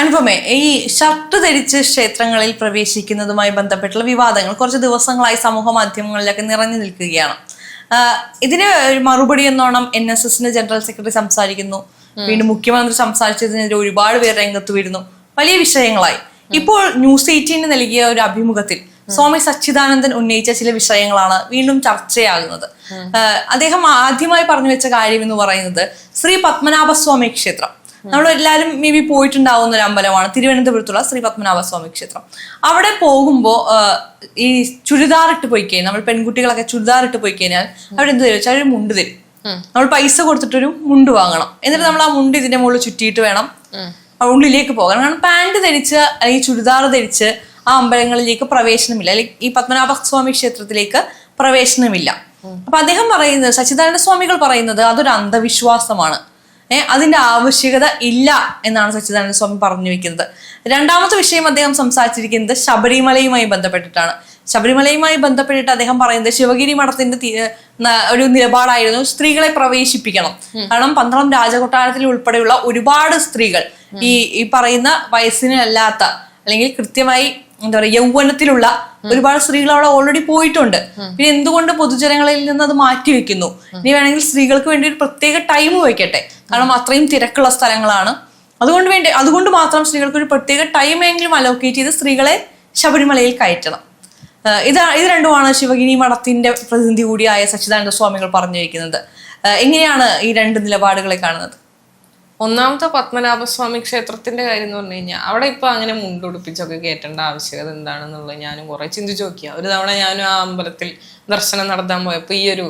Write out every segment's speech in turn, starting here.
അനുപമേ, ഈ ഷർട്ട് ധരിച്ച് ക്ഷേത്രങ്ങളിൽ പ്രവേശിക്കുന്നതുമായി ബന്ധപ്പെട്ടുള്ള വിവാദങ്ങൾ കുറച്ച് ദിവസങ്ങളായി സമൂഹ മാധ്യമങ്ങളിലൊക്കെ നിറഞ്ഞു നിൽക്കുകയാണ്. ഇതിന് ഒരു മറുപടി എന്നോണം NSSന്റെ ജനറൽ സെക്രട്ടറി സംസാരിക്കുന്നു. വീണ്ടും മുഖ്യമന്ത്രി സംസാരിച്ചതിനെതിരെ ഒരുപാട് പേർ രംഗത്ത് വരുന്നു. വലിയ വിഷയങ്ങളായി. ഇപ്പോൾ ന്യൂസ് 18 നൽകിയ ഒരു അഭിമുഖത്തിൽ സ്വാമി സച്ചിദാനന്ദൻ ഉന്നയിച്ച ചില വിഷയങ്ങളാണ് വീണ്ടും ചർച്ചയാകുന്നത്. അദ്ദേഹം ആദ്യമായി പറഞ്ഞു വെച്ച കാര്യം എന്ന് പറയുന്നത് ശ്രീ പത്മനാഭസ്വാമി ക്ഷേത്രം. നമ്മൾ എല്ലാവരും മേ ബി പോയിട്ടുണ്ടാവുന്ന ഒരു അമ്പലമാണ് തിരുവനന്തപുരത്തുള്ള ശ്രീ പത്മനാഭസ്വാമി ക്ഷേത്രം. അവിടെ പോകുമ്പോൾ ഈ ചുരിദാർ ഇട്ട് പോയി കഴിഞ്ഞാൽ, നമ്മൾ പെൺകുട്ടികളൊക്കെ ചുരിദാർ ഇട്ട് പോയി കഴിഞ്ഞാൽ അവിടെ എന്ത് തരും വെച്ചാൽ ഒരു മുണ്ട് തരും. നമ്മൾ പൈസ കൊടുത്തിട്ടൊരു മുണ്ട് വാങ്ങണം. എന്നിട്ട് നമ്മൾ ആ മുണ്ട് ഇതിന്റെ മുകളിൽ ചുറ്റിയിട്ട് വേണം ഉള്ളിലേക്ക് പോകാൻ. കാരണം പാന്റ് ധരിച്ച് അല്ലെങ്കിൽ ചുരിദാർ ധരിച്ച് ആ അമ്പലങ്ങളിലേക്ക് പ്രവേശനമില്ല, അല്ലെങ്കിൽ ഈ പത്മനാഭസ്വാമി ക്ഷേത്രത്തിലേക്ക് പ്രവേശനമില്ല. അപ്പൊ അദ്ദേഹം പറയുന്നത്, സച്ചിദാനന്ദ സ്വാമികൾ പറയുന്നത് അതൊരു അന്ധവിശ്വാസമാണ്, അതിന്റെ ആവശ്യകത ഇല്ല എന്നാണ് സച്ചിദാനന്ദ സ്വാമി പറഞ്ഞു വെക്കുന്നത്. രണ്ടാമത്തെ വിഷയം അദ്ദേഹം സംസാരിച്ചിരിക്കുന്നത് ശബരിമലയുമായി ബന്ധപ്പെട്ടിട്ടാണ്. ശബരിമലയുമായി ബന്ധപ്പെട്ടിട്ട് അദ്ദേഹം പറയുന്നത് ശിവഗിരി മഠത്തിന്റെ ഒരു നിലപാടായിരുന്നു സ്ത്രീകളെ പ്രവേശിപ്പിക്കണം. കാരണം 12 രാജകൊട്ടാരത്തിൽ ഉൾപ്പെടെയുള്ള ഒരുപാട് സ്ത്രീകൾ ഈ പറയുന്ന വയസ്സിനല്ലാത്ത അല്ലെങ്കിൽ കൃത്യമായി എന്താ പറയുക യൗവനത്തിലുള്ള ഒരുപാട് സ്ത്രീകൾ അവിടെ ഓൾറെഡി പോയിട്ടുണ്ട്. പിന്നെ എന്തുകൊണ്ട് പൊതുജനങ്ങളിൽ നിന്ന് അത് മാറ്റിവെക്കുന്നു? ഇനി വേണമെങ്കിൽ സ്ത്രീകൾക്ക് വേണ്ടി ഒരു പ്രത്യേക ടൈം വെക്കട്ടെ, കാരണം അത്രയും തിരക്കുള്ള സ്ഥലങ്ങളാണ്. അതുകൊണ്ട് മാത്രം സ്ത്രീകൾക്ക് ഒരു പ്രത്യേക ടൈമെങ്കിലും അലോക്കേറ്റ് ചെയ്ത് സ്ത്രീകളെ ശബരിമലയിൽ കയറ്റണം. ഇത് രണ്ടുമാണ് ശിവഗിരി മഠത്തിന്റെ പ്രതിനിധി കൂടിയായ സച്ചിദാനന്ദ സ്വാമികൾ പറഞ്ഞിരിക്കുന്നത്. എങ്ങനെയാണ് ഈ രണ്ട് നിലപാടുകളെ കാണുന്നത്? ഒന്നാമത്തെ പത്മനാഭസ്വാമി ക്ഷേത്രത്തിന്റെ കാര്യം എന്ന് പറഞ്ഞു കഴിഞ്ഞാൽ അവിടെ ഇപ്പൊ അങ്ങനെ മുണ്ടുടുപ്പിച്ചൊക്കെ കയറ്റേണ്ട ആവശ്യകത എന്താണെന്നുള്ളത് ഞാനും കുറെ ചിന്തിച്ചു നോക്കിയ. ഒരു തവണ ഞാനും ആ അമ്പലത്തിൽ ദർശനം നടത്താൻ പോയപ്പോ ഈ ഒരു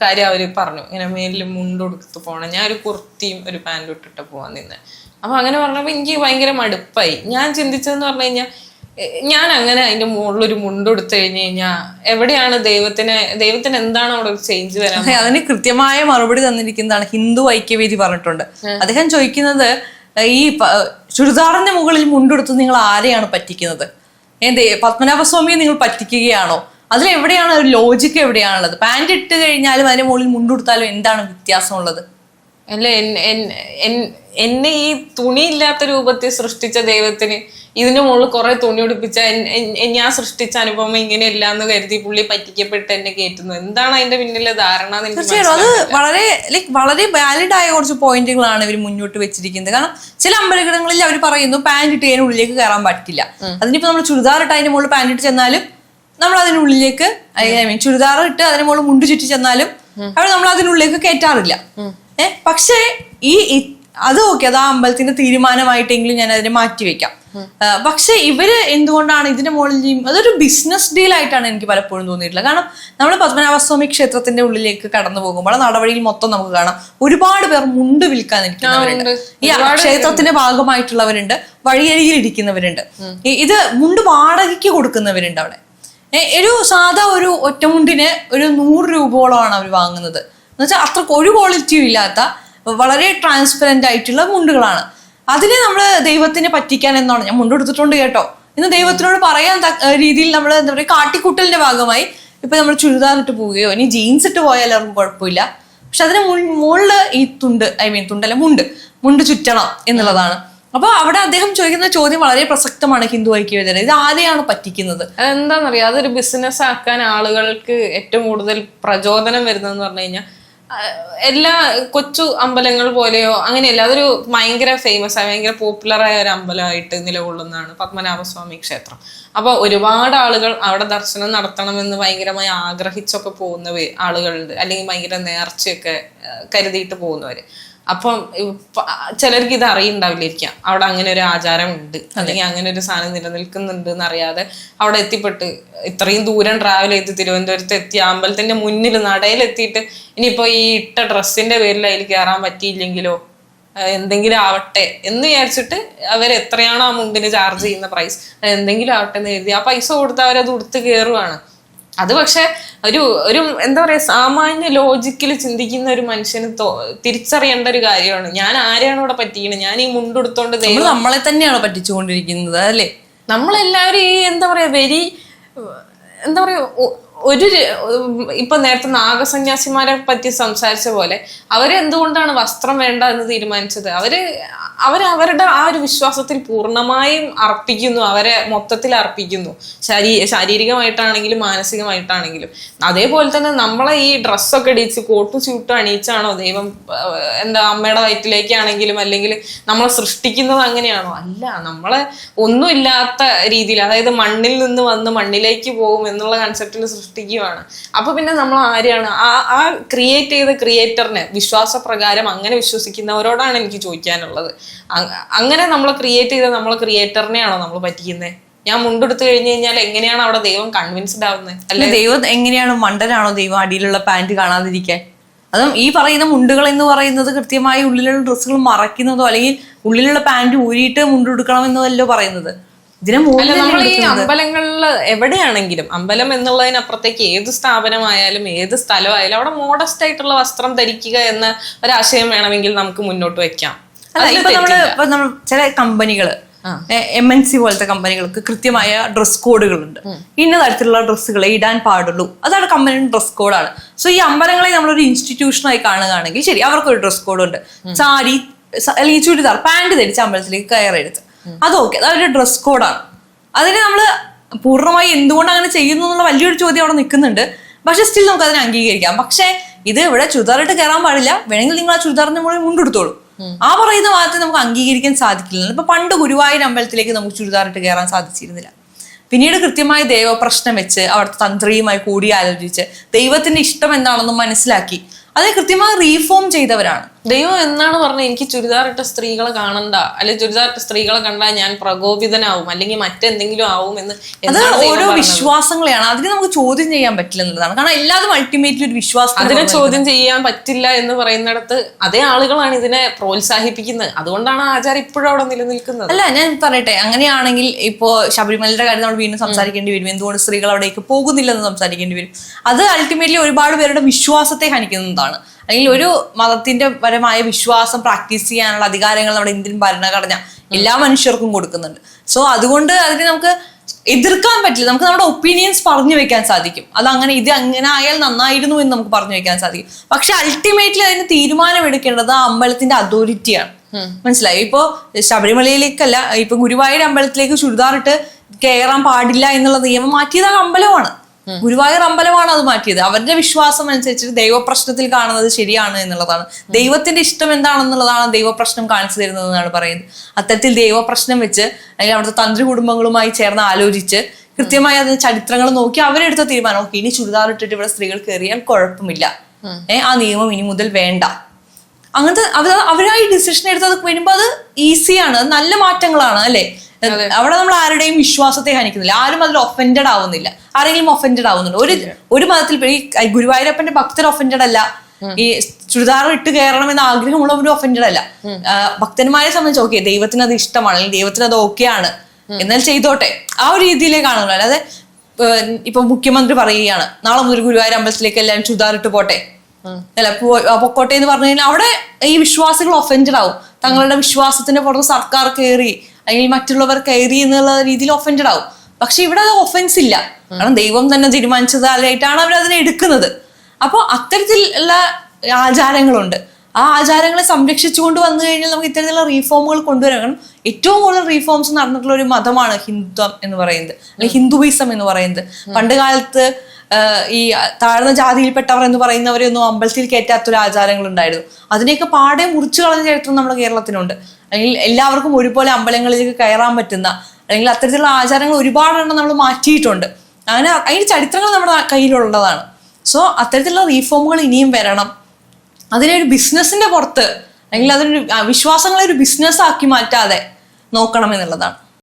കാര്യം അവര് പറഞ്ഞു, ഇങ്ങനെ മേലിൽ മുണ്ടുടുത്ത് പോകണം. ഞാൻ ഒരു കുർത്തിയും ഒരു പാൻറ്റും ഇട്ടിട്ട് പോവാൻ നിന്ന്. അപ്പൊ അങ്ങനെ പറഞ്ഞപ്പോ എനിക്ക് ഭയങ്കര മടുപ്പായി. ഞാൻ ചിന്തിച്ചതെന്ന് പറഞ്ഞു കഴിഞ്ഞാൽ, ഞാൻ അങ്ങനെ അതിന്റെ മുകളിലൊരു മുണ്ടെടുത്തു കഴിഞ്ഞു കഴിഞ്ഞാൽ എവിടെയാണ് ദൈവത്തിന് എന്താണ് അവിടെ ഒരു ചേഞ്ച് വരാൻ? അതിന് കൃത്യമായ മറുപടി തന്നിരിക്കുന്നതാണ് ഹിന്ദു ഐക്യവേദി പറഞ്ഞിട്ടുണ്ട്. അദ്ദേഹം ചോദിക്കുന്നത്, ഈ ചുരിദാറിന്റെ മുകളിൽ മുണ്ടെടുത്ത് നിങ്ങൾ ആരെയാണ് പറ്റിക്കുന്നത്? പത്മനാഭസ്വാമിയെ നിങ്ങൾ പറ്റിക്കുകയാണോ? അതിലെവിടെയാണ് ഒരു ലോജിക്ക് എവിടെയാണുള്ളത്? പാന്റ് ഇട്ട് കഴിഞ്ഞാലും അതിന്റെ മുകളിൽ മുണ്ടെടുത്താലും എന്താണ് വ്യത്യാസമുള്ളത്? അല്ലെ, എന്നെ ഈ തുണിയില്ലാത്ത രൂപത്തിൽ സൃഷ്ടിച്ച ദൈവത്തിന് ഇതിന്റെ മുകളിൽ കുറെ തുണി ഉടുപ്പിച്ച ഞാൻ സൃഷ്ടിച്ച അനുഭവം ഇങ്ങനെയല്ല എന്ന് കരുതി പുള്ളി പറ്റിക്കപ്പെട്ട് എന്നെ കയറ്റുന്നു. എന്താണ് അതിന്റെ പിന്നിലെ ധാരണ? അത് വളരെ വാലിഡ് ആയ കുറച്ച് പോയിന്റുകളാണ് ഇവർ മുന്നോട്ട് വെച്ചിരിക്കുന്നത്. കാരണം ചില അമ്പലങ്ങളിൽ അവർ പറയുന്നു പാന്റ് ഇട്ട് അതിന് ഉള്ളിലേക്ക് കയറാൻ പറ്റില്ല. അതിനിപ്പോ നമ്മൾ ചുരിദാർ ഇട്ട് അതിന്റെ മുകളിൽ പാന്റ് ഇട്ട് ചെന്നാലും നമ്മൾ അതിനുള്ളിലേക്ക്, ചുരിദാർ ഇട്ട് അതിന് മുകളിൽ മുണ്ട് ചുറ്റി ചെന്നാലും അവർ നമ്മൾ അതിനുള്ളിലേക്ക് കയറ്റാറില്ല. പക്ഷേ അത് ഓക്കെ, അത് ആ അമ്പലത്തിന്റെ തീരുമാനമായിട്ടെങ്കിലും ഞാൻ അതിനെ മാറ്റിവെക്കാം. പക്ഷെ ഇവര് എന്തുകൊണ്ടാണ് ഇതിന്റെ മുകളിൽ, അതൊരു ബിസിനസ് ഡീൽ ആയിട്ടാണ് എനിക്ക് പലപ്പോഴും തോന്നിയിട്ടുള്ളത്. കാരണം നമ്മൾ പത്മനാഭസ്വാമി ക്ഷേത്രത്തിന്റെ ഉള്ളിലേക്ക് കടന്നു പോകുമ്പോൾ നടവഴിയിൽ മൊത്തം നമുക്ക് കാണാം ഒരുപാട് പേർ മുണ്ട് വിൽക്കാൻ ഇരിക്കുന്നവരുണ്ട്. ഈ ക്ഷേത്രത്തിന്റെ ഭാഗമായിട്ടുള്ളവരുണ്ട്, വഴിയരികിൽ ഇരിക്കുന്നവരുണ്ട്, ഇത് മുണ്ട് വാടകയ്ക്ക് കൊടുക്കുന്നവരുണ്ട്. അവിടെ ഒരു സാധാ ഒരു ഒറ്റമുണ്ടിന് ഒരു 100 രൂപയോളമാണ് അവർ വാങ്ങുന്നത്. എന്നുവെച്ചാൽ അത്രക്ക് ഒരു ക്വാളിറ്റിയും ഇല്ലാത്ത വളരെ ട്രാൻസ്പെറന്റ് ആയിട്ടുള്ള മുണ്ടുകളാണ്. അതിനെ നമ്മൾ ദൈവത്തിനെ പറ്റിക്കാൻ എന്നാണ്, ഞാൻ മുണ്ടെടുത്തിട്ടുണ്ട് കേട്ടോ ഇന്ന് ദൈവത്തിനോട് പറയാൻ രീതിയിൽ നമ്മൾ എന്താ പറയുക കാട്ടിക്കൂട്ടലിന്റെ ഭാഗമായി ഇപ്പൊ നമ്മൾ ചുരിദാർ ഇട്ട് പോവുകയോ ഇനി ജീൻസ് ഇട്ട് പോയാൽ അവർക്ക് കുഴപ്പമില്ല. പക്ഷെ അതിന് മുകളില് ഈ തുണ്ടല്ല മുണ്ട് ചുറ്റണം എന്നുള്ളതാണ്. അപ്പൊ അവിടെ അദ്ദേഹം ചോദിക്കുന്ന ചോദ്യം വളരെ പ്രസക്തമാണ്. ഹിന്ദു ഐക്യവേദിയുടെ ഇത് ആരെയാണ് പറ്റിക്കുന്നത്? എന്താണെന്നറിയാം, അതൊരു ബിസിനസ് ആക്കാൻ ആളുകൾക്ക് ഏറ്റവും കൂടുതൽ പ്രചോദനം വരുന്നതെന്ന് പറഞ്ഞു കഴിഞ്ഞാൽ എല്ലാ കൊച്ചു അമ്പലങ്ങൾ പോലെയോ അങ്ങനെയല്ല, അതൊരു ഭയങ്കര ഫേമസ് ആയ ഭയങ്കര പോപ്പുലറായ ഒരു അമ്പലമായിട്ട് നിലകൊള്ളുന്നതാണ് പത്മനാഭസ്വാമി ക്ഷേത്രം. അപ്പൊ ഒരുപാട് ആളുകൾ അവിടെ ദർശനം നടത്തണമെന്ന് ഭയങ്കരമായി ആഗ്രഹിച്ചൊക്കെ പോകുന്ന ആളുകളുണ്ട്, അല്ലെങ്കിൽ ഭയങ്കര നേർച്ചയൊക്കെ കരുതിയിട്ട് പോകുന്നവര്. അപ്പം ചിലർക്ക് ഇത് അറിയുണ്ടാവില്ലിരിക്കാം അവിടെ അങ്ങനെ ഒരു ആചാരം ഉണ്ട്, അല്ലെങ്കിൽ അങ്ങനെ ഒരു സാധനം നിലനിൽക്കുന്നുണ്ട് എന്നറിയാതെ അവിടെ എത്തിപ്പെട്ട് ഇത്രയും ദൂരം ട്രാവൽ ചെയ്ത് തിരുവനന്തപുരത്ത് എത്തി അമ്പലത്തിന്റെ മുന്നിൽ നടയിലെത്തിയിട്ട് ഇനിയിപ്പോ ഈ ഇട്ട ഡ്രസ്സിന്റെ പേരിൽ അതിൽ കയറാൻ പറ്റിയില്ലെങ്കിലോ എന്തെങ്കിലും ആവട്ടെ എന്ന് വിചാരിച്ചിട്ട് അവരെത്രയാണോ ആ മുണ്ടിന് ചാർജ് ചെയ്യുന്ന പ്രൈസ്, എന്തെങ്കിലും ആവട്ടെ എന്ന് കരുതി ആ പൈസ കൊടുത്ത് അവരത് ഉടുത്ത് കയറുവാണ്. അത് പക്ഷെ ഒരു എന്താ പറയാ സാമാന്യ ലോജിക്കിൽ ചിന്തിക്കുന്ന ഒരു മനുഷ്യന് തിരിച്ചറിയേണ്ട ഒരു കാര്യമാണ്. ഞാൻ ആരെയാണ് ഇവിടെ പറ്റിക്കുന്നത്? ഞാൻ ഈ മുണ്ടെടുത്തോണ്ട് നമ്മളെ തന്നെയാണ് പറ്റിച്ചുകൊണ്ടിരിക്കുന്നത് അല്ലേ? നമ്മളെല്ലാവരും ഈ എന്താ പറയാ ഇപ്പൊ നേരത്തെ നാഗസന്യാസിമാരെ പറ്റി സംസാരിച്ച പോലെ അവരെന്തുകൊണ്ടാണ് വസ്ത്രം വേണ്ട എന്ന് തീരുമാനിച്ചത്? അവരവരുടെ ആ ഒരു വിശ്വാസത്തിൽ പൂർണ്ണമായും അർപ്പിക്കുന്നു, അവരെ മൊത്തത്തിൽ അർപ്പിക്കുന്നു, ശാരീരികമായിട്ടാണെങ്കിലും മാനസികമായിട്ടാണെങ്കിലും. അതേപോലെ തന്നെ നമ്മളെ ഈ ഡ്രസ്സൊക്കെ ഇടിച്ച് കോട്ടും സ്യൂട്ടും അണിയിച്ചാണോ ദൈവം അമ്മയുടെ വയറ്റിലേക്കാണെങ്കിലും അല്ലെങ്കിൽ നമ്മളെ സൃഷ്ടിക്കുന്നത് അങ്ങനെയാണോ? അല്ല, നമ്മളെ ഒന്നുമില്ലാത്ത രീതിയിൽ, അതായത് മണ്ണിൽ നിന്ന് വന്ന് മണ്ണിലേക്ക് പോകും എന്നുള്ള കൺസെപ്റ്റിൽ സൃഷ്ടിക്കുകയാണ്. അപ്പൊ പിന്നെ നമ്മൾ ആരെയാണ് ആ ക്രിയേറ്റ് ചെയ്ത ക്രിയേറ്ററിനെ വിശ്വാസപ്രകാരം അങ്ങനെ വിശ്വസിക്കുന്നവരോടാണ് എനിക്ക് ചോദിക്കാനുള്ളത്. അങ്ങനെ നമ്മളെ ക്രിയേറ്റ് ചെയ്ത നമ്മളെ ക്രിയേറ്ററിനെയാണോ നമ്മൾ പറ്റിക്കുന്നത്? ഞാൻ മുണ്ടെടുത്ത് കഴിഞ്ഞു കഴിഞ്ഞാൽ എങ്ങനെയാണ് അവിടെ ദൈവം കൺവിൻസ്ഡ് ആവുന്നത്? അല്ലെ ദൈവം എങ്ങനെയാണ് മണ്ടനാണോ ദൈവം അടിയിലുള്ള പാന്റ് കാണാതിരിക്കാൻ? അതും ഈ പറയുന്ന മുണ്ടുകൾ എന്ന് പറയുന്നത് കൃത്യമായി ഉള്ളിലുള്ള ഡ്രസ്സുകൾ മറയ്ക്കുന്നതോ അല്ലെങ്കിൽ ഉള്ളിലുള്ള പാന്റ് ഊരിയിട്ട് മുണ്ടെടുക്കണം എന്നതല്ലോ പറയുന്നത്. നമ്മൾ ഈ അമ്പലങ്ങളിൽ എവിടെയാണെങ്കിലും, അമ്പലം എന്നുള്ളതിനപ്പുറത്തേക്ക് ഏത് സ്ഥാപനമായാലും ഏത് സ്ഥലമായാലും അവിടെ മോഡസ്റ്റ് ആയിട്ടുള്ള വസ്ത്രം ധരിക്കുക എന്ന ഒരാശയം വേണമെങ്കിൽ നമുക്ക് മുന്നോട്ട് വെക്കാം. നമ്മൾ ചില കമ്പനികള് MNC പോലത്തെ കമ്പനികൾക്ക് കൃത്യമായ ഡ്രസ് കോഡുകളുണ്ട്. ഇന്ന തരത്തിലുള്ള ഡ്രസ്സുകളെ ഇടാൻ പാടുള്ളൂ, അതാണ് കമ്പനിയുടെ ഡ്രസ് കോഡാണ്. സോ ഈ അമ്പലങ്ങളെ നമ്മളൊരു ഇൻസ്റ്റിറ്റ്യൂഷനായി കാണുകയാണെങ്കിൽ ശരി, അവർക്കൊരു ഡ്രസ് കോഡുണ്ട്. സാരി അല്ലെങ്കിൽ ചുരിദാർ പാന്റ് ധരിച്ച് അമ്പലത്തിലേക്ക് കയറെടുത്ത് അതൊക്കെ അതൊരു ഡ്രസ് കോഡാണ്. അതിന് നമ്മൾ പൂർണ്ണമായി എന്തുകൊണ്ട് അങ്ങനെ ചെയ്യുന്നു എന്നുള്ള വലിയൊരു ചോദ്യം അവിടെ നിൽക്കുന്നുണ്ട്. പക്ഷെ സ്റ്റിൽ നമുക്ക് അതിനെ അംഗീകരിക്കാം. പക്ഷെ ഇത് ഇവിടെ ചുരിദാറിട്ട് കയറാൻ പാടില്ല, വേണമെങ്കിൽ നിങ്ങൾ ആ ചുരിദാറിന്റെ മുകളിൽ മുണ്ടെടുത്തോളൂ, ആ പറയുന്ന ഭാഗത്ത് നമുക്ക് അംഗീകരിക്കാൻ സാധിക്കില്ല. ഇപ്പൊ പണ്ട് ഗുരുവായൂർ അമ്പലത്തിലേക്ക് നമുക്ക് ചുരിദാറിട്ട് കയറാൻ സാധിച്ചിരുന്നില്ല. പിന്നീട് കൃത്യമായി ദൈവപ്രശ്നം വെച്ച് അവിടുത്തെ തന്ത്രിയുമായി കൂടിയാലോചിച്ച് ദൈവത്തിന്റെ ഇഷ്ടം എന്താണെന്ന് മനസ്സിലാക്കി അതിനെ കൃത്യമായി റീഫോം ചെയ്തവരാണ്. ദൈവം എന്നാണ് പറഞ്ഞത് എനിക്ക് ചുരിദാറിട്ട സ്ത്രീകളെ കാണണ്ട, അല്ലെങ്കിൽ ചുരിദാറിട്ട സ്ത്രീകളെ കണ്ടാൽ ഞാൻ പ്രകോപിതനാവും അല്ലെങ്കിൽ മറ്റെന്തെങ്കിലും ആവും എന്ന്. അത് ഓരോ വിശ്വാസങ്ങളെയാണ്, അതിന് നമുക്ക് ചോദ്യം ചെയ്യാൻ പറ്റില്ല എന്നുള്ളതാണ്. കാരണം എല്ലാതും അൾട്ടിമേറ്റ്ലി ഒരു വിശ്വാസം. അതിനെ ചോദ്യം ചെയ്യാൻ പറ്റില്ല എന്ന് പറയുന്നിടത്ത് അതേ ആളുകളാണ് ഇതിനെ പ്രോത്സാഹിപ്പിക്കുന്നത്. അതുകൊണ്ടാണ് ആചാരം ഇപ്പോഴും അവിടെ നിലനിൽക്കുന്നത്. അല്ല, ഞാൻ പറയട്ടെ, അങ്ങനെയാണെങ്കിൽ ഇപ്പോ ശബരിമലയുടെ കാര്യം നമ്മൾ വീണ്ടും സംസാരിക്കേണ്ടി വരും. എന്തുകൊണ്ട് സ്ത്രീകൾ അവിടേക്ക് പോകുന്നില്ലെന്ന് സംസാരിക്കേണ്ടി വരും. അത് അൾട്ടിമേറ്റ്ലി ഒരുപാട് പേരുടെ വിശ്വാസത്തെ ഹനിക്കുന്നതാണ്. അല്ലെങ്കിൽ ഒരു മതത്തിന്റെ പരമായ വിശ്വാസം പ്രാക്ടീസ് ചെയ്യാനുള്ള അധികാരങ്ങൾ നമ്മുടെ ഇന്ത്യൻ ഭരണഘടന എല്ലാ മനുഷ്യർക്കും കൊടുക്കുന്നുണ്ട്. സോ അതുകൊണ്ട് അതിനെ നമുക്ക് എതിർക്കാൻ പറ്റില്ല. നമുക്ക് നമ്മുടെ ഒപ്പീനിയൻസ് പറഞ്ഞു വെക്കാൻ സാധിക്കും. അതങ്ങനെ ഇത് അങ്ങനെ ആയാൽ നന്നായിരുന്നു എന്ന് നമുക്ക് പറഞ്ഞു വെക്കാൻ സാധിക്കും. പക്ഷെ അൾട്ടിമേറ്റ്ലി അതിന് തീരുമാനം എടുക്കേണ്ടത് ആ അമ്പലത്തിന്റെ അതോറിറ്റിയാണ്. മനസ്സിലായി? ഇപ്പോ ശബരിമലയിലേക്കല്ല, ഇപ്പൊ ഗുരുവായൂർ അമ്പലത്തിലേക്ക് ചുരിദാറിട്ട് കയറാൻ പാടില്ല എന്നുള്ള നിയമം മാറ്റിയത് ആ അമ്പലമാണ്. ഗുരുവായൂർ അമ്പലമാണ് അത് മാറ്റിയത്. അവരുടെ വിശ്വാസം അനുസരിച്ചിട്ട് ദൈവപ്രശ്നത്തിൽ കാണുന്നത് ശരിയാണ് എന്നുള്ളതാണ്. ദൈവത്തിന്റെ ഇഷ്ടം എന്താണെന്നുള്ളതാണ് ദൈവപ്രശ്നം കാണിച്ചു തരുന്നത് എന്നാണ് പറയുന്നത്. അത്തരത്തിൽ ദൈവപ്രശ്നം വെച്ച് അല്ലെങ്കിൽ അവിടുത്തെ തന്ത്രി കുടുംബങ്ങളുമായി ചേർന്ന് ആലോചിച്ച് കൃത്യമായി അതിന് ചരിത്രങ്ങൾ നോക്കി അവരെടുത്ത തീരുമാനം, ഓക്കെ ഇനി ചുരിദാർ ഇട്ടിട്ട് ഇവിടെ സ്ത്രീകൾ കയറിയാൽ കുഴപ്പമില്ല, ആ നിയമം ഇനി മുതൽ വേണ്ട. അങ്ങനത്തെ അവരായി ഡിസിഷൻ എടുത്തത് വരുമ്പോ അത് ഈസിയാണ്, അത് നല്ല മാറ്റങ്ങളാണ് അല്ലെ. അവിടെ നമ്മൾ ആരുടെയും വിശ്വാസത്തെ ഹനിക്കുന്നില്ല, ആരും അതിൽ ഒഫൻഡഡ് ആവുന്നില്ല. ആരെങ്കിലും ഒഫൻഡഡ് ആവുന്നുണ്ട്? ഒരു മതത്തിൽ ഈ ഗുരുവായൂരപ്പന്റെ ഭക്തർ ഒഫൻഡഡ് അല്ല, ഈ ചുരിദാർ ഇട്ട് കയറണമെന്ന് ആഗ്രഹമുള്ളവരും ഒഫൻഡഡ് അല്ല. ഭക്തന്മാരെ സംബന്ധിച്ച് ഓക്കെ, ദൈവത്തിന് അത് ഇഷ്ടമാണ് അല്ലെങ്കിൽ ദൈവത്തിന് അത് ഓക്കെയാണ്, എന്നാൽ ചെയ്തോട്ടെ, ആ ഒരു രീതിയിലേക്കാണല്ലോ. അല്ലാതെ ഇപ്പൊ മുഖ്യമന്ത്രി പറയുകയാണ് നാളെ മുതൽ ഗുരുവായൂർ അമ്പലത്തിലേക്ക് എല്ലാവരും ചുരിദാർ ഇട്ട് പോട്ടെ, അല്ല പൊക്കോട്ടെ എന്ന് പറഞ്ഞു കഴിഞ്ഞാൽ അവിടെ ഈ വിശ്വാസികൾ ഒഫൻഡഡ് ആവും. തങ്ങളുടെ വിശ്വാസത്തിന്റെ പുറത്ത് സർക്കാർ കയറി അല്ലെങ്കിൽ മറ്റുള്ളവർ കയറി എന്നുള്ള രീതിയിൽ ഒഫൻഡഡ് ആവും. പക്ഷെ ഇവിടെ അത് ഒഫൻസ് ഇല്ല, കാരണം ദൈവം തന്നെ തീരുമാനിച്ചതായിട്ടാണ് അവർ അതിനെ എടുക്കുന്നത്. അപ്പോൾ അത്തരത്തിലുള്ള ആചാരങ്ങളുണ്ട്. ആ ആചാരങ്ങളെ സംരക്ഷിച്ചുകൊണ്ട് വന്നു കഴിഞ്ഞാൽ നമുക്ക് ഇത്തരത്തിലുള്ള റീഫോമുകൾ കൊണ്ടുവരാൻ. കാരണം ഏറ്റവും കൂടുതൽ റീഫോംസ് നടന്നിട്ടുള്ള ഒരു മതമാണ് ഹിന്ദുത്വം എന്ന് പറയുന്നത്, അല്ലെങ്കിൽ ഹിന്ദുയിസം എന്ന് പറയുന്നത്. പണ്ട് കാലത്ത് ഈ താഴ്ന്ന ജാതിയിൽപ്പെട്ടവർ എന്ന് പറയുന്നവരെയൊന്നും അമ്പലത്തിൽ കയറ്റാത്തൊരു ആചാരങ്ങൾ ഉണ്ടായിരുന്നു. അതിനെയൊക്കെ പാടെ മുറിച്ചു കളഞ്ഞ ചരിത്രം നമ്മുടെ കേരളത്തിനുണ്ട്. അല്ലെങ്കിൽ എല്ലാവർക്കും ഒരുപോലെ അമ്പലങ്ങളിലേക്ക് കയറാൻ പറ്റുന്ന അല്ലെങ്കിൽ അത്തരത്തിലുള്ള ആചാരങ്ങൾ ഒരുപാടെണ്ണം നമ്മൾ മാറ്റിയിട്ടുണ്ട്. അങ്ങനെ അതിന്റെ ചരിത്രങ്ങൾ നമ്മുടെ കയ്യിലുള്ളതാണ്. സോ അത്തരത്തിലുള്ള റീഫോമുകൾ ഇനിയും വരണം. അതിനെ ഒരു ബിസിനസിന്റെ പുറത്ത് അല്ലെങ്കിൽ അതൊരു വിശ്വാസങ്ങളെ ഒരു ബിസിനസ് ആക്കി മാറ്റാതെ നോക്കണം എന്നുള്ളതാണ്.